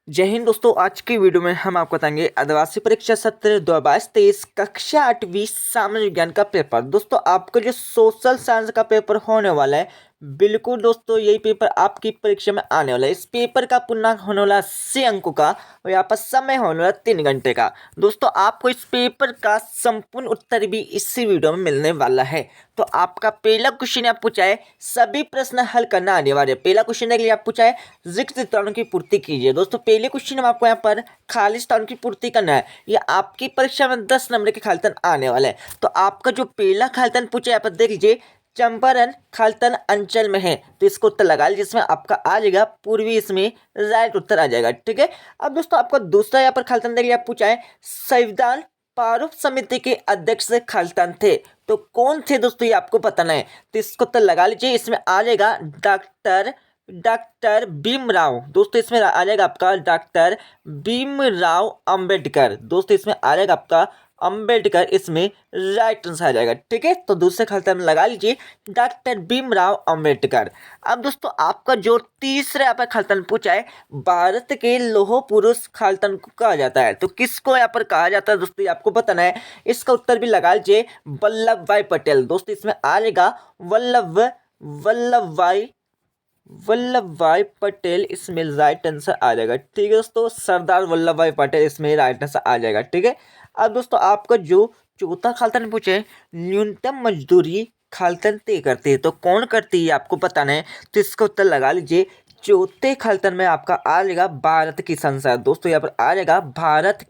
जय हिंद दोस्तों। आज की वीडियो में हम आपको बताएंगे आदिवासी परीक्षा सत्र 2022-23 कक्षा 8वीं सामान्य विज्ञान का पेपर। दोस्तों आपका जो सोशल साइंस का पेपर होने वाला है, बिल्कुल दोस्तों यही पेपर आपकी परीक्षा में आने वाला है। इस पेपर का पूर्णांक होने वाला 80 अंकों का और यहाँ पर समय होने वाला 3 घंटे का। दोस्तों आपको इस पेपर का संपूर्ण उत्तर भी इसी वीडियो में मिलने वाला है। तो आपका पहला क्वेश्चन आप पूछा है, सभी प्रश्न हल करना अनिवार्य है। पहला क्वेश्चन के लिए आप पूछा है रिक्त स्थानों की पूर्ति कीजिए। दोस्तों पहले क्वेश्चन में आपको यहाँ पर खाली स्थानों की पूर्ति करना है। ये आपकी परीक्षा में 10 नंबर के खालीस्थान आने वाले हैं। तो आपका जो पहला खालीस्थान पूछा है यहाँ पर देख लीजिए, चंपारण खालीस्थान अंचल में है, तो इसको उत्तर लगा लीजिए। जिसमें आपका आ जाएगा पूर्वी, इसमें राइट उत्तर आ जाएगा। ठीक है। अब दोस्तों आपका दूसरा यहाँ पर खालीस्थान देखिए, आप पूछा है संविधान प्रारूप समिति के अध्यक्ष खालीस्थान थे, तो कौन थे दोस्तों, ये आपको बताना है। तो इसको उत्तर लगा लीजिए। इसमें आ जाएगा डॉक्टर भीमराव। दोस्तों इसमें आ जाएगा आपका डॉक्टर भीमराव अंबेडकर। दोस्तों इसमें आ जाएगा आपका अंबेडकर, इसमें राइट आंसर आ जाएगा। ठीक है। तो दूसरे खालीस्थान में लगा लीजिए डॉक्टर भीमराव अंबेडकर। अब दोस्तों आपका जो तीसरा यहाँ पर खालीस्थान पूछा है, भारत के लौह पुरुष खालीस्थान को कहा जाता है, तो किसको यहाँ पर कहा जाता है दोस्तों, ये आपको बताना है। इसका उत्तर भी लगा लीजिए वल्लभ भाई पटेल। दोस्तों इसमें आ जाएगा वल्लभ भाई पटेल, इसमें राइट आंसर आ जाएगा। ठीक है दोस्तों, सरदार वल्लभ भाई पटेल, इसमें राइट आंसर आ जाएगा। ठीक है। अब दोस्तों आपका जो चौथा खालीस्थान पूछे, न्यूनतम मजदूरी खालीस्थान तय करती है, तो कौन करती है आपको बताना है। तो इसका उत्तर लगा लीजिए। चौथे खालीस्थान में आपका आ जाएगा भारत की संसद। दोस्तों यहाँ पर आ जाएगा भारत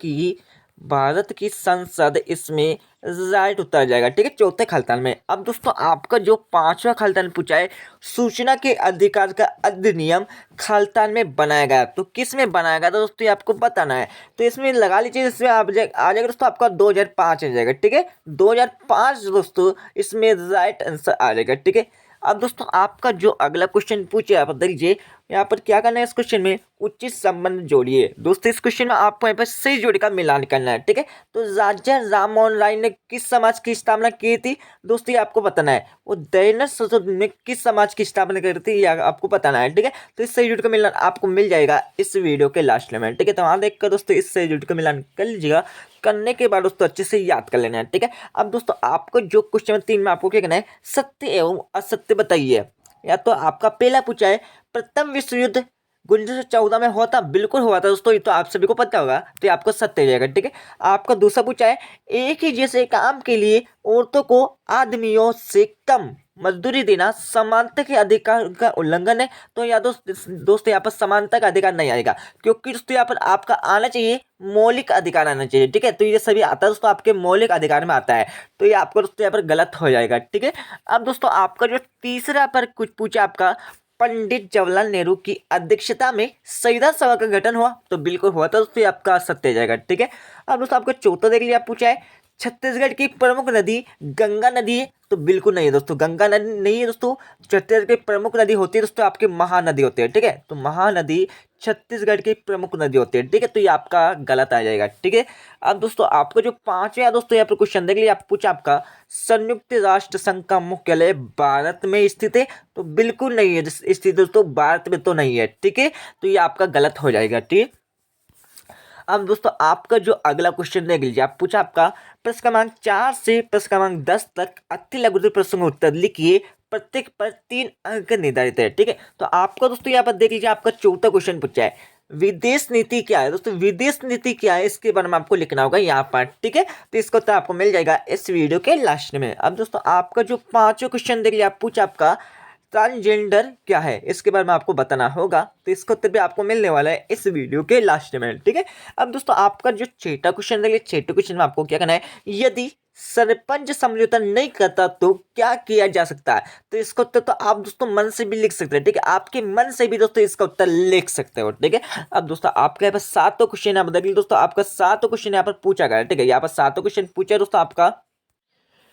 की संसद, इसमें राइट उत्तर आ जाएगा। ठीक है, चौथे खालीस्थान में। अब दोस्तों आपका जो पांचवा खालीस्थान पूछा है, सूचना के अधिकार का अधिनियम खालीस्थान में बनाया गया, तो किस में बनाया गया था दोस्तों, ये आपको बताना है। तो इसमें लगा लीजिए, इसमें आ जाएगा दोस्तों आपका 2005 आ जाएगा। ठीक है, 2005 दोस्तों, इसमें राइट आंसर आ जाएगा। ठीक है। अब दोस्तों आपका जो अगला क्वेश्चन पूछे, आप देख लीजिए यहाँ पर क्या करना है। इस क्वेश्चन में उचित संबंध जोड़िए। दोस्तों इस क्वेश्चन में आपको यहाँ पर सही जोड़ी का मिलान करना है। ठीक है। तो राजा राम मोहन राय ने किस समाज की स्थापना की थी दोस्तों, ये आपको बताना है। वो दयानंद सरस्वती ने किस समाज की स्थापना करी थी, ये आपको बताना है। ठीक है। तो इस सही जोड़ी का मिलान आपको मिल जाएगा इस वीडियो के लास्ट में। ठीक है। तो वहाँ देखकर दोस्तों इस सही जोड़ी का मिलान कर लीजिएगा। करने के बाद दोस्तों अच्छे से याद कर लेना है। ठीक है। अब दोस्तों आपको जो क्वेश्चन 3 में आपको क्या करना है, सत्य एवं असत्य बताइए। या तो आपका पहला पूछा है, प्रथम विश्व युद्ध 1914 में हुआ था, बिल्कुल हुआ था दोस्तों, ये तो आप सभी को पता होगा, तो ये आपको सत्य हो जाएगा। ठीक है। आपका दूसरा पूछा है, एक ही जैसे काम के लिए औरतों को आदमियों से कम मजदूरी देना समानता के अधिकार का उल्लंघन है, तो या दोस्तों यहाँ पर समानता का अधिकार नहीं आएगा, क्योंकि दोस्तों यहाँ पर आपका आना चाहिए मौलिक अधिकार आना चाहिए। ठीक है। तो ये सभी आता है दोस्तों आपके मौलिक अधिकार में आता है, तो ये आपको दोस्तों यहाँ पर गलत हो जाएगा। ठीक है। अब दोस्तों आपका जो तीसरा पर कुछ पूछा, आपका पंडित जवाहरलाल नेहरू की अध्यक्षता में संविधान सभा का गठन हुआ, तो बिल्कुल हुआ था दोस्तों, आपका सत्य हो जाएगा। ठीक है। अब दोस्तों आपका चौथा देख लिया, पूछा है छत्तीसगढ़ की प्रमुख नदी गंगा नदी है, तो बिल्कुल नहीं है दोस्तों, गंगा नदी नहीं है दोस्तों। छत्तीसगढ़ की प्रमुख नदी होती है दोस्तों आपकी महानदी होती है। ठीक है। तो महानदी छत्तीसगढ़ की प्रमुख नदी होती है। ठीक है। तो ये आपका गलत आ जाएगा। ठीक है। अब दोस्तों आपको जो पांचवा दोस्तों यहाँ पर क्वेश्चन देख लिया, आप पूछा आपका संयुक्त राष्ट्र संघ का मुख्यालय भारत में स्थित है, तो बिल्कुल नहीं है स्थित दोस्तों, भारत में तो नहीं है। ठीक है। तो ये आपका गलत हो जाएगा। ठीक है। अब दोस्तों आपका जो अगला क्वेश्चन देख लीजिए, आप पूछा आपका प्रश्न क्रमांक 4 से प्रश्न क्रमांक 10 तक अति लघु प्रश्न का उत्तर लिखिए, प्रत्येक पर 3 अंक निर्धारित है। ठीक है। तो आपका दोस्तों यहाँ पर देख लीजिए, आपका चौथा क्वेश्चन पूछा है, विदेश नीति क्या है दोस्तों, विदेश नीति क्या है, इसके बारे में आपको लिखना होगा यहाँ पर। ठीक है। तो इसका उत्तर आपको मिल जाएगा इस वीडियो के लास्ट में। अब दोस्तों आपका जो पांचवा क्वेश्चन देख लिया, आप पूछा आपका ट्रांसजेंडर क्या है, इसके बारे में आपको बताना होगा, तो इसका उत्तर भी आपको मिलने वाला है इस वीडियो के लास्ट में। ठीक है। अब दोस्तों आपका जो छठा क्वेश्चन देखिए, छठे क्वेश्चन में आपको क्या करना है, यदि सरपंच समझौता नहीं करता तो क्या किया जा सकता है, तो इसका उत्तर तो आप दोस्तों मन से भी लिख सकते हैं। ठीक है। आपके मन से भी दोस्तों इसका उत्तर लिख सकते हो। ठीक है। अब दोस्तों आपके यहाँ पर सातों क्वेश्चन यहाँ पर देखिए दोस्तों, आपका सातों क्वेश्चन यहाँ पर पूछा गया। ठीक है। यहाँ पर सातों क्वेश्चन पूछा दोस्तों आपका।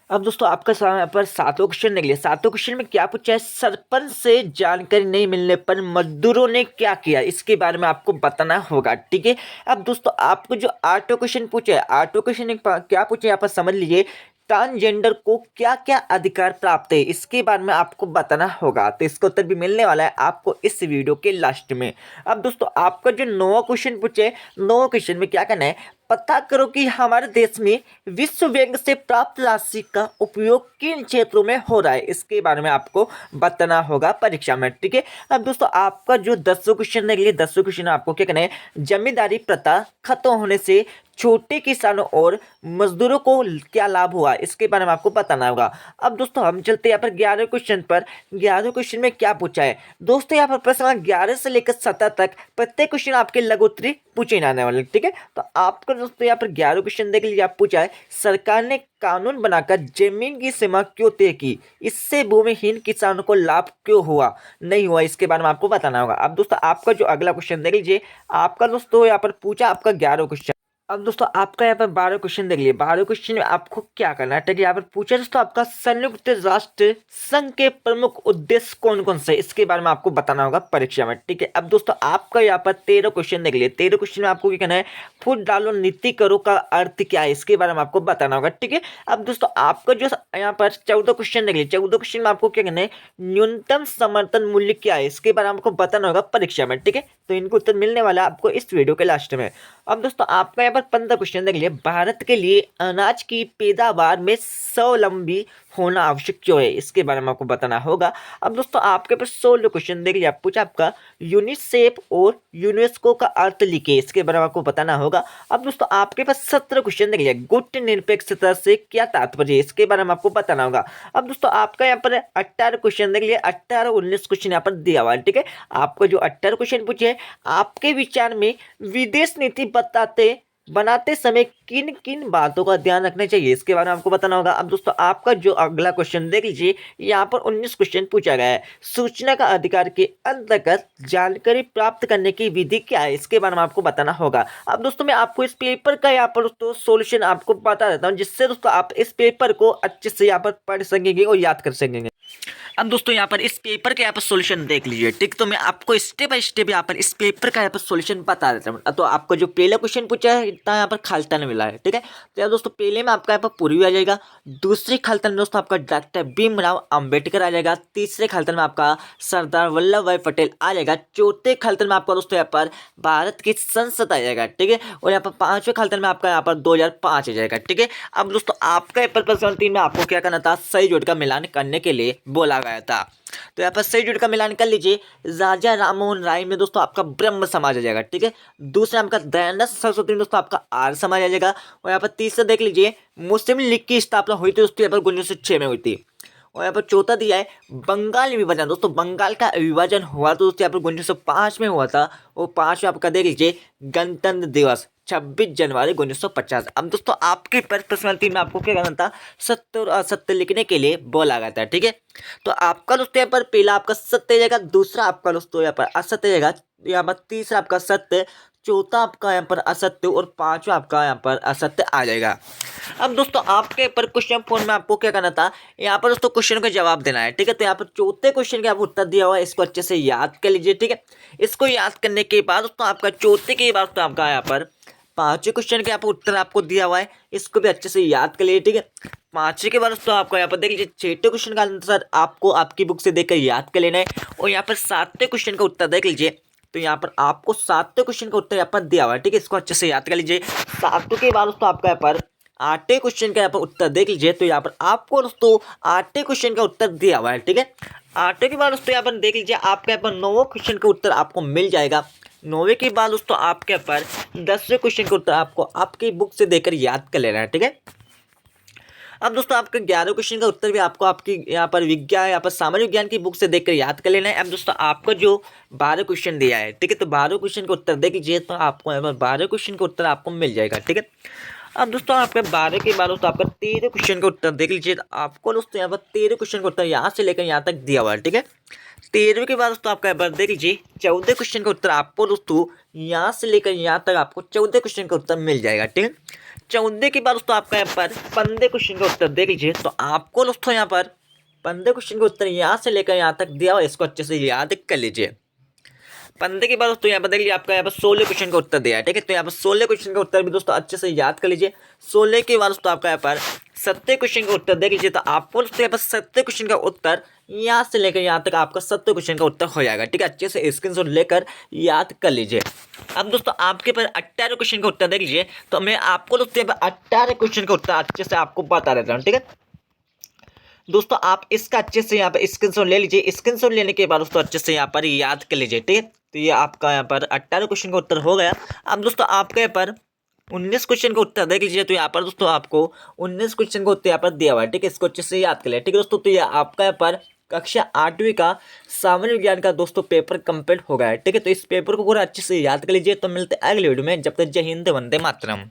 अब दोस्तों आपका यहाँ पर सातों क्वेश्चन निकले, सातों क्वेश्चन में क्या पूछा है, सरपंच से जानकारी नहीं मिलने पर मजदूरों ने क्या किया, इसके बारे में आपको बताना होगा। ठीक है। अब दोस्तों आपको जो आठों क्वेश्चन पूछे, आठों क्वेश्चन क्या पूछे यहाँ पर समझ लीजिए। ट्रांसजेंडर को क्या क्या अधिकार प्राप्त है, इसके बारे में आपको बताना होगा। तो इसका उत्तर भी मिलने वाला है आपको इस वीडियो के लास्ट में। अब दोस्तों आपका जो 9वां क्वेश्चन पूछे, 9वां क्वेश्चन में क्या करना है, पता करो कि हमारे देश में विश्व बैंक से प्राप्त राशि का उपयोग किन क्षेत्रों में हो रहा है, इसके बारे में आपको बताना होगा परीक्षा में, ठीक है। अब दोस्तों आपका जो 10वां क्वेश्चन है, 10वां क्वेश्चन आपको क्या करना है, जमींदारी प्रथा खत्म होने से छोटे किसानों और मजदूरों को क्या लाभ हुआ, इसके बारे में आपको बताना होगा। अब दोस्तों हम चलते हैं यहाँ पर 11वें क्वेश्चन पर। 11वें क्वेश्चन में क्या पूछा है दोस्तों, यहाँ पर प्रश्न 11 से लेकर 17 तक प्रत्येक क्वेश्चन आपके लघुत्तरी पूछे जाने वाले, ठीक है। तो आपका दोस्तों यहाँ पर 11वां क्वेश्चन देख लीजिए, आप पूछा है सरकार ने कानून बनाकर जमीन की सीमा क्यों तय की, इससे भूमिहीन किसानों को लाभ क्यों हुआ, नहीं हुआ, इसके बारे में आपको बताना होगा। अब दोस्तों आपका जो अगला क्वेश्चन देख लीजिए, आपका दोस्तों यहाँ पर पूछा आपका 11वां क्वेश्चन। अब दोस्तों आपका यहाँ पर 12वां क्वेश्चन देख लीजिए। 12वें क्वेश्चन में आपको क्या करना है, ठीक है। यहाँ पर पूछा दोस्तों आपका संयुक्त राष्ट्र संघ के प्रमुख उद्देश्य कौन कौन से, इसके बारे में आपको बताना होगा परीक्षा में, ठीक है। अब दोस्तों आपका यहाँ पर 13वां क्वेश्चन देख लीजिए। 13वें क्वेश्चन में आपको क्या करना है, फूट डालो नीति करो का अर्थ क्या है, इसके बारे में आपको बताना होगा, ठीक है। अब दोस्तों आपका जो यहाँ पर 14वां क्वेश्चन देख लीजिए। 14वें क्वेश्चन में आपको क्या करना है, न्यूनतम समर्थन मूल्य क्या है, इसके बारे में आपको बताना होगा परीक्षा में, ठीक है। तो इनको उत्तर मिलने वाला है आपको इस वीडियो के लास्ट में। अब दोस्तों आपका यहाँ पर 15 क्वेश्चन देख लीजिए। भारत के लिए अनाज की पैदावार में स्वावलंबी होना आवश्यक क्यों है, इसके बारे में आपको बताना होगा। अब दोस्तों आपके पास 16 क्वेश्चन देख लीजिए। आप पूछा आपका यूनिसेफ और यूनेस्को का अर्थ लिखे, इसके बारे में आपको बताना होगा। अब दोस्तों आपके पास 17 क्वेश्चन देख लीजिए। गुट निरपेक्षता से क्या तात्पर्य है, इसके बारे में आपको बताना होगा। अब दोस्तों आपका यहाँ पर 18 क्वेश्चन देख लीजिए। 18 और 19 क्वेश्चन यहाँ पर दिया हुआ है, ठीक है। आपको जो 18 क्वेश्चन पूछे, आपके विचार में विदेश नीति बनाते समय किन किन बातों का ध्यान रखना चाहिए, इसके बारे में आपको बताना होगा। अब दोस्तों आपका जो अगला क्वेश्चन देख लीजिए, यहाँ पर 19 क्वेश्चन पूछा गया है, सूचना का अधिकार के अंतर्गत जानकारी प्राप्त करने की विधि क्या है, इसके बारे में आपको बताना होगा। अब दोस्तों मैं आपको इस पेपर का यहाँ पर दोस्तों सोल्यूशन आपको बता देता हूँ, जिससे दोस्तों आप इस पेपर को अच्छे से यहाँ पर पढ़ सकेंगे और याद कर सकेंगे। अब दोस्तों यहाँ पर इस पेपर का यहाँ पर सॉल्यूशन देख लीजिए, ठीक। तो मैं आपको स्टेप बाय स्टेप यहाँ पर इस पेपर का यहाँ पर सॉल्यूशन बता देता हूँ। तो आपको जो पहला क्वेश्चन पूछा है, इतना यहाँ पर खालिस्तान मिला है, ठीक है। तो यार दोस्तों पहले में आपका यहाँ पर पूर्वी आ जाएगा, दूसरे खालिस्तान में दोस्तों आपका डॉक्टर भीमराव अंबेडकर आ जाएगा, तीसरे खालिस्तान में आपका सरदार वल्लभ भाई पटेल आ जाएगा, चौथे खालिस्तान में आपका दोस्तों यहाँ पर भारत की संसद आ जाएगा, ठीक है। और यहाँ पर पांचवें खालिस्तान में आपका यहाँ पर 2005 आ जाएगा, ठीक है। अब दोस्तों आपका यहाँ पर प्रश्न 3 में आपको क्या करना था, सही जोड़ का मिलान करने के लिए बोला गया था। तो यहाँ पर सही जोड़ का मिलान कर लीजिए। राजा राममोहन राय में दोस्तों आपका ब्रह्म समाज आ जाएगा, ठीक है। दूसरा आपका दयानंद सरस्वती में दोस्तों आपका आर्य समाज आ जाएगा। और यहाँ पर तीसरा देख लीजिए, मुस्लिम लीग की स्थापना हुई थी दोस्तों यहाँ पर 1906 में हुई थी। और यहाँ पर चौथा दिया है बंगाल विभाजन, दोस्तों बंगाल का विभाजन हुआ तो दोस्तों यहाँ पर 1905 में हुआ था। और 5 में आपका देख लीजिए गणतंत्र दिवस 26 जनवरी 1950। अब दोस्तों आपके प्रश्न 3 में आपको क्या करना था, सत्य और असत्य लिखने के लिए बोला गया था, ठीक है। तो आपका दोस्तों यहाँ पर पहला आपका सत्य जाएगा, दूसरा आपका दोस्तों यहाँ पर असत्य जाएगा, यहाँ पर तीसरा आपका सत्य, चौथा आपका यहाँ पर असत्य और पांचवा आपका यहाँ पर असत्य आ जाएगा। अब दोस्तों आपके पर क्वेश्चन 4 में आपको क्या करना था, यहाँ पर दोस्तों क्वेश्चन का जवाब देना है, ठीक है। तो यहाँ पर चौथे क्वेश्चन का उत्तर दिया हुआ है, इसको अच्छे से याद कर लीजिए, ठीक है। इसको याद करने के बाद दोस्तों आपका चौथे के बाद दोस्तों आपका यहाँ पर पांचवें क्वेश्चन के यहाँ पर उत्तर आपको दिया हुआ है, इसको भी अच्छे से याद कर लीजिए, ठीक है। पांचवें के बाद दोस्तों आपको यहाँ पर देख लीजिए छठे क्वेश्चन का आंसर आपको आपकी बुक से देखकर याद कर लेना है। और यहाँ पर 7वें क्वेश्चन का उत्तर देख लीजिए, तो यहाँ पर आपको 7वें क्वेश्चन का उत्तर यहाँ पर दिया हुआ है, ठीक है। इसको अच्छे से याद कर लीजिए। 7वें के बाद दोस्तों आपका यहाँ पर 8वें क्वेश्चन का यहाँ पर उत्तर देख लीजिए, तो यहाँ पर आपको दोस्तों 8वें क्वेश्चन का उत्तर दिया हुआ है, ठीक है। 8वें के बाद दोस्तों यहाँ पर देख लीजिए आपके यहाँ पर 9वें क्वेश्चन का उत्तर आपको मिल जाएगा। 9वें के बाद दोस्तों आपके यहाँ पर 10वें क्वेश्चन का उत्तर आपको आपकी बुक से देकर याद कर लेना है, ठीक है। अब दोस्तों आपका 11वें क्वेश्चन का उत्तर भी आपको आपकी यहाँ पर विज्ञान यहाँ पर सामान्य विज्ञान की बुक से देखकर याद कर लेना है। अब दोस्तों आपका जो 12 क्वेश्चन दिया है, ठीक है, तो 12 क्वेश्चन का उत्तर देख लीजिए, तो आपको यहाँ पर 12 क्वेश्चन का उत्तर आपको मिल जाएगा, ठीक है। अब दोस्तों आपके 12 के बाद दोस्तों आपका 13 क्वेश्चन का उत्तर देख लीजिए, तो आपको दोस्तों यहाँ पर 13 क्वेश्चन का उत्तर यहाँ से लेकर यहाँ तक दिया हुआ है, ठीक है। 13वें के बाद दोस्तों आपका यहाँ पर देख लीजिए 14 क्वेश्चन का उत्तर आपको दोस्तों यहाँ से लेकर यहाँ तक आपको 14 क्वेश्चन का उत्तर मिल जाएगा, ठीक है। 14 के बाद दोस्तों आपका यहाँ पर 15 क्वेश्चन का उत्तर देख लीजिए, तो आपको दोस्तों यहाँ पर 15 क्वेश्चन का उत्तर यहाँ से लेकर यहाँ तक दिया हुआ है, इसको अच्छे से याद कर लीजिए। 15 के बाद दोस्तों यहाँ पर देख लीजिए आपका यहाँ पर 16 क्वेश्चन का उत्तर दिया है, ठीक है। तो यहाँ पर 16 क्वेश्चन का उत्तर भी दोस्तों अच्छे से याद कर लीजिए। 16 के बाद दोस्तों आपका यहाँ पर 70 क्वेश्चन का उत्तर देख लीजिए। तो आपको दोस्तों यहाँ पर 70 क्वेश्चन का उत्तर यहाँ से लेकर यहाँ तक आपका 70 क्वेश्चन का उत्तर हो जाएगा, ठीक है। अच्छे से स्क्रीनशॉट लेकर याद कर लीजिए। अब दोस्तों आपके पर 18 क्वेश्चन का उत्तर देख लीजिए। तो मैं आपको दोस्तों यहाँ पर 18 क्वेश्चन का उत्तर अच्छे से आपको बता देता हूँ, ठीक है। दोस्तों आप इसका अच्छे से यहाँ पर स्क्रीनशॉट ले लीजिए। स्क्रीनशॉट लेने के बाद दोस्तों अच्छे से यहाँ पर याद कर लीजिए, ठीक है। तो ये आपका यहाँ पर 18 क्वेश्चन का उत्तर हो गया। अब दोस्तों आपके यहाँ पर 19 क्वेश्चन का उत्तर देख लीजिए। तो यहाँ पर दोस्तों आपको 19 क्वेश्चन का उत्तर यहाँ पर दिया हुआ है, ठीक है। इसको अच्छे से याद कर लिया, ठीक है दोस्तों। तो ये आपका यहाँ पर कक्षा 8वीं का सामान्य विज्ञान का दोस्तों पेपर कंप्लीट हो गया है, ठीक है। तो इस पेपर को पूरा अच्छे से याद कर लीजिए। तो मिलते हैं अगले वीडियो में, जब तक जय हिंद, वंदे मातरम।